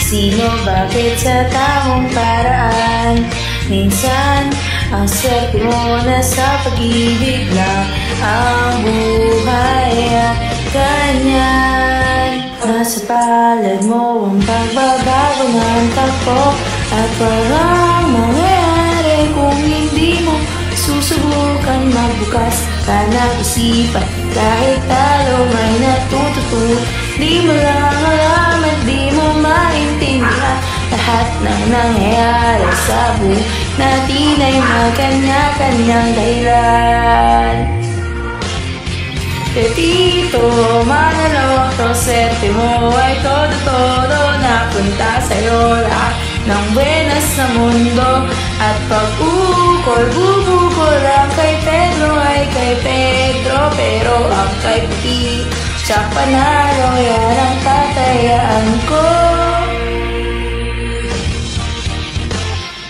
sino, bakit sa tamang paraan. Minsan, ang swerte mo na sa pag-ibig lang ang buhay at ganyan. Nasa palad mo ang pagbabago ng takbo at walang mangyayari kung hindi mo susubukan magbukas ka ng isipan. Kahit talo may natututo, di mo lang alam at di mo maintindihan. Lahat ng nangyayari sa buhay natin ay magkanya-kanyang dahilan. Dito, manalokto, swerte mo ay todo-todo. Napunta sa'yo lahat ng buenas na mundo. At pag-ukol, bubukol ang kay Pedro ay kay Pedro. Pero ang kay Puti, siya panalo, yan ang tatayaan ko.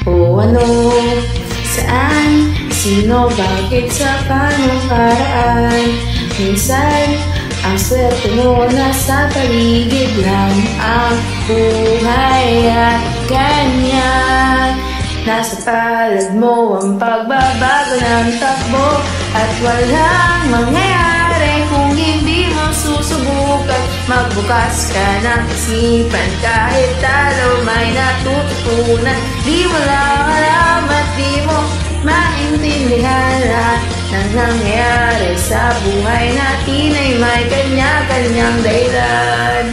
O ano, saan, sino, bakit, sa paano paraan. Minsan, ang swerte mo nasa paligid lang ang buhay at ganyan. Nasa palad mo ang pagbabago ng takbo at walang mangyayari kung hindi mo susubukan magbukas ka ng isipan. Kahit talo may natututunan, di mo lang alam at di mo maintindihan. Lahat ng nangyayari sa buhay natin ay may kanya-kanyang dahilan.